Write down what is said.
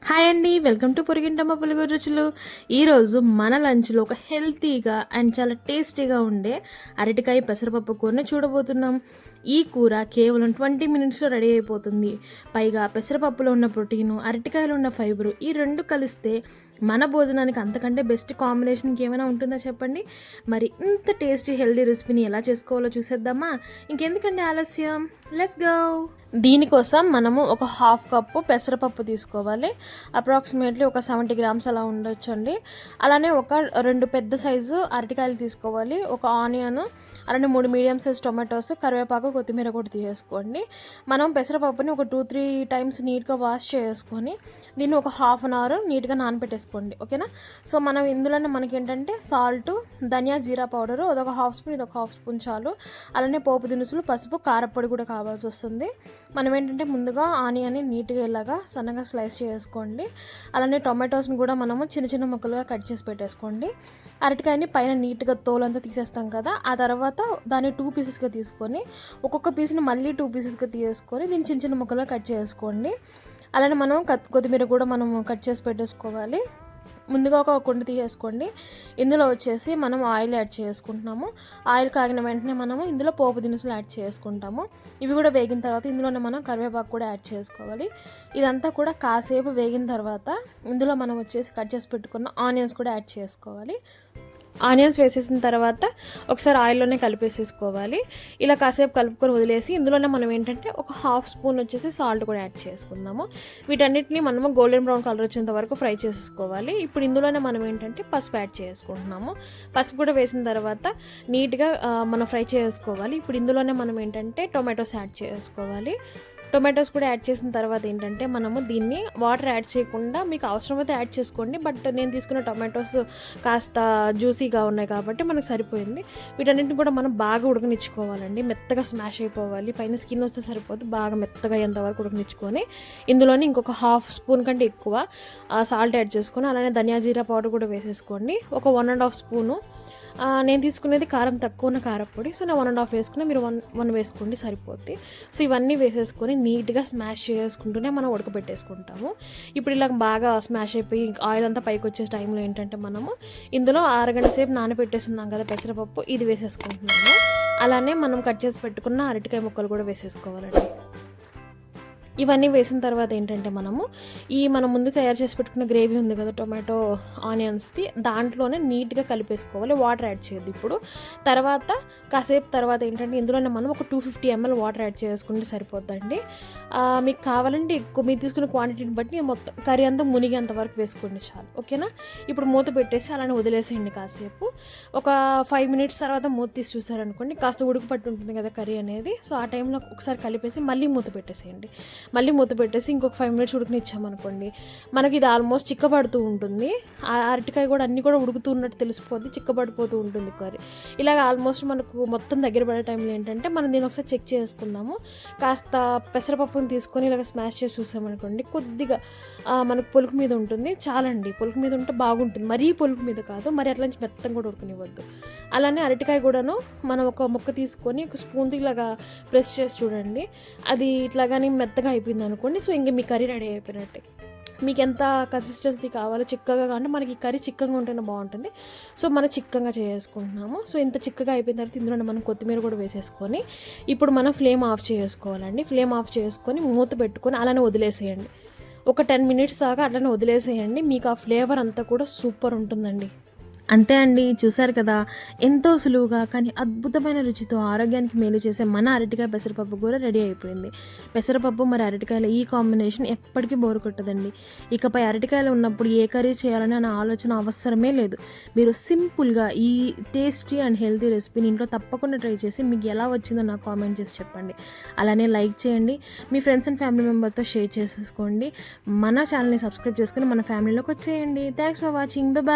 Hi అండి, welcome to పొరిగింటమ్మ పులిగూర రుచులు. ఈరోజు మన లంచ్లో ఒక హెల్తీగా అండ్ చాలా టేస్టీగా ఉండే అరటికాయ పెసరపప్పు కూరని చూడబోతున్నాం. ఈ కూర కేవలం 20 మినిట్స్లో రెడీ అయిపోతుంది. పైగా పెసరపప్పులో ఉన్న ప్రోటీను, అరటికాయలో ఉన్న ఫైబరు ఈ రెండు కలిస్తే మన భోజనానికి అంతకంటే బెస్ట్ కాంబినేషన్కి ఏమైనా ఉంటుందా చెప్పండి. మరి ఇంత టేస్టీ హెల్తీ రెసిపీని ఎలా చేసుకోవాలో చూసేద్దామా? ఇంకెందుకంటే ఆలస్యం, లెట్స్ గో. దీనికోసం మనము ఒక 1/2 కప్పు పెసరపప్పు తీసుకోవాలి. అప్రాక్సిమేట్లీ ఒక 70 గ్రామ్స్ అలా ఉండొచ్చండి. అలానే ఒక 2 పెద్ద సైజు అరటికాయలు తీసుకోవాలి, ఒక ఆనియన్, అలానే 3 మీడియం సైజ్ టొమాటోస్, కరివేపాకు, కొత్తిమీర కూడా తీసేసుకోండి. మనం పెసరపప్పుని ఒక 2-3 టైమ్స్ నీట్గా వాష్ చేసుకొని దీన్ని ఒక 1/2 an hour నీట్గా నానబెట్టేసుకోండి, ఓకేనా. సో మనం ఇందులోనే మనకి ఏంటంటే సాల్ట్, ధనియా, జీరా పౌడరు అదొక 1/2 స్పూన్, ఇదొక 1/2 స్పూన్ చాలు. అలానే పోపు దినుసులు, పసుపు, కారపొడి కూడా కావాల్సి వస్తుంది. మనం ఏంటంటే ముందుగా ఆనియన్ని నీట్గా ఇలాగా సన్నగా స్లైస్ చేసుకోండి. అలానే టొమాటోస్ని కూడా మనము చిన్న చిన్న ముక్కలుగా కట్ చేసి పెట్టేసుకోండి. అరటికాయని పైన నీట్గా తోలంతా తీసేస్తాం కదా, ఆ తర్వాత దాన్ని 2 పీసెస్గా తీసుకొని ఒక్కొక్క పీస్ని మళ్ళీ 2 పీసెస్గా తీసుకొని దీన్ని చిన్న చిన్న ముక్కలుగా కట్ చేసుకోండి. అలానే మనం కొత్తిమీర కూడా మనం కట్ చేసి పెట్టేసుకోవాలి. ముందుగా ఒక కుండ తీసేసుకోండి. ఇందులో వచ్చేసి మనం ఆయిల్ యాడ్ చేసుకుంటున్నాము. ఆయిల్ కాగిన వెంటనే మనము ఇందులో పోపు దినుసులు యాడ్ చేసుకుంటాము. ఇవి కూడా వేగిన తర్వాత ఇందులోనే మనం కరివేపాకు కూడా యాడ్ చేసుకోవాలి. ఇదంతా కూడా కాసేపు వేగిన తర్వాత ఇందులో మనం వచ్చేసి కట్ చేసి పెట్టుకున్న ఆనియన్స్ కూడా యాడ్ చేసుకోవాలి. ఆనియన్స్ వేసేసిన తర్వాత ఒకసారి ఆయిల్లోనే కలిపేసేసుకోవాలి. ఇలా కాసేపు కలుపుకొని వదిలేసి ఇందులోనే మనం ఏంటంటే ఒక 1/2 స్పూన్ వచ్చేసి సాల్ట్ కూడా యాడ్ చేసుకుందాము. వీటన్నిటిని మనము గోల్డెన్ బ్రౌన్ కలర్ వచ్చేంత వరకు ఫ్రై చేసుకోవాలి. ఇప్పుడు ఇందులోనే మనం ఏంటంటే పసుపు యాడ్ చేసుకుంటున్నాము. పసుపు కూడా వేసిన తర్వాత నీట్గా మనం ఫ్రై చేసుకోవాలి. ఇప్పుడు ఇందులోనే మనం ఏంటంటే టొమాటోస్ యాడ్ చేసుకోవాలి. టొమాటోస్ కూడా యాడ్ చేసిన తర్వాత ఏంటంటే మనము దీన్ని వాటర్ యాడ్ చేయకుండా మీకు అవసరమైతే యాడ్ చేసుకోండి, బట్ నేను తీసుకున్న టొమాటోస్ కాస్త జ్యూసీగా ఉన్నాయి కాబట్టి మనకు సరిపోయింది. వీటన్నిటిని కూడా మనం బాగా ఉడకనిచ్చుకోవాలండి. మెత్తగా స్మాష్ అయిపోవాలి, పైన స్కిన్ వస్తే సరిపోతుంది. బాగా మెత్తగా అయ్యేంతవరకు ఉడకనిచ్చుకొని ఇందులోని ఇంకొక 1/2 స్పూన్ కంటే ఎక్కువ సాల్ట్ యాడ్ చేసుకొని అలానే ధనియా జీరా పౌడర్ కూడా వేసేసుకోండి. ఒక 1.5 స్పూను. నేను తీసుకునేది కారం తక్కువ ఉన్న కారపొడి, సో నేను 1.5 వేసుకున్నా, మీరు 1 వేసుకోండి సరిపోద్ది. సో ఇవన్నీ వేసేసుకొని నీట్గా స్మాష్ చేసుకుంటూనే మనం ఉడకబెట్టేసుకుంటాము. ఇప్పుడు ఇలా బాగా స్మాష్ అయిపోయి ఆయిల్ అంతా పైకి వచ్చే టైంలో ఏంటంటే మనము ఇందులో 6 గంటల సేపు నానబెట్టేస్తున్నాం కదా పెసరపప్పు, ఇది వేసేసుకుంటున్నాము. అలానే మనం కట్ చేసి పెట్టుకున్న అరటికాయ ముక్కలు కూడా వేసేసుకోవాలండి. ఇవన్నీ వేసిన తర్వాత ఏంటంటే మనం ముందు తయారు చేసి పెట్టుకున్న గ్రేవీ ఉంది కదా టొమాటో ఆనియన్స్ది, దాంట్లోనే నీట్గా కలిపేసుకోవాలి. వాటర్ యాడ్ చేయద్దు ఇప్పుడు. తర్వాత కాసేపు తర్వాత ఏంటంటే ఇందులోనే మనం ఒక 250 ml వాటర్ యాడ్ చేసుకుంటే సరిపోద్దండి. మీకు కావాలంటే ఎక్కువ, మీరు తీసుకున్న క్వాంటిటీని బట్టి మొత్తం కర్రీ అంతా మునిగేంత వరకు వేసుకోండి చాలు, ఓకేనా. ఇప్పుడు మూత పెట్టేసి అలానే వదిలేసేయండి కాసేపు. ఒక 5 minutes తర్వాత మూత తీసి చూసారనుకోండి, కాస్త ఉడుకు పట్టు ఉంటుంది కదా కర్రీ అనేది. సో ఆ టైంలో ఒకసారి కలిపేసి మళ్ళీ మూత పెట్టేసేయండి. మళ్ళీ మూత పెట్టేసి ఇంకొక 5 minutes ఉడకనిచ్చామనుకోండి, మనకి ఇది ఆల్మోస్ట్ చిక్కబడుతూ ఉంటుంది. ఆ అరటికాయ కూడా అన్నీ కూడా ఉడుకుతూ ఉన్నట్టు తెలిసిపోద్ది, చిక్కబడిపోతూ ఉంటుంది కర్రీ. ఇలాగ ఆల్మోస్ట్ మనకు మొత్తం దగ్గర పడే టైంలో ఏంటంటే మనం దీన్ని ఒకసారి చెక్ చేసుకుందాము. కాస్త పెసరపప్పుని తీసుకొని ఇలాగ స్మాష్ చేసి చూసామనుకోండి, కొద్దిగా మనకు పొలుకు మీద ఉంటుంది, చాలండి. పొలుకు మీద ఉంటే బాగుంటుంది, మరీ పొలుకు మీద కాదు, మరి అట్లా నుంచి మెత్తం కూడా ఉడకనివ్వద్దు. అలానే అరటికాయ కూడాను మనం ఒక ముక్క తీసుకొని ఒక స్పూన్తో ఇలాగా ప్రెస్ చేసి చూడండి, అది ఇట్లాగాని మెత్తగా అయిపోయింది అనుకోండి, సో ఇంక మీ కర్రీ రెడీ అయిపోయినట్టే. మీకు ఎంత కన్సిస్టెన్సీ కావాలో చిక్కగా, అంటే మనకి కర్రీ చిక్కగా ఉంటేనే బాగుంటుంది. సో మనం చిక్కగా చేసుకుంటున్నాము. సో ఇంత చిక్కగా అయిపోయిన తర్వాత ఇందులో మనం కొత్తిమీర కూడా వేసేసుకొని ఇప్పుడు మనం ఫ్లేమ్ ఆఫ్ చేసుకోవాలండి. ఫ్లేమ్ ఆఫ్ చేసుకొని మూత పెట్టుకొని అలానే వదిలేసేయండి. ఒక 10 minutes దాకా అట్లనే వదిలేసేయండి. మీకు ఆ ఫ్లేవర్ అంతా కూడా సూపర్ ఉంటుందండి. అంతే అండి, చూసారు కదా, ఎంతో సులువుగా కానీ అద్భుతమైన రుచితో ఆరోగ్యానికి మేలు చేసే మన అరటికాయ పెసరపప్పు కూర రెడీ అయిపోయింది. పెసరపప్పు మరి అరటికాయల ఈ కాంబినేషన్ ఎప్పటికీ బోరు కొట్టదండి. ఇకపై అరటికాయలు ఉన్నప్పుడు ఏ కర్రీ చేయాలని అనే ఆలోచన అవసరమే లేదు. మీరు సింపుల్గా ఈ టేస్టీ అండ్ హెల్తీ రెసిపీని ఇంట్లో తప్పకుండా ట్రై చేసి మీకు ఎలా వచ్చిందో నాకు కామెంట్ చేసి చెప్పండి. అలానే లైక్ చేయండి, మీ ఫ్రెండ్స్ అండ్ ఫ్యామిలీ మెంబర్తో షేర్ చేసేసుకోండి. మన ఛానల్ని సబ్స్క్రైబ్ చేసుకొని మన ఫ్యామిలీలోకి వచ్చేయండి. Thanks for watching, bye.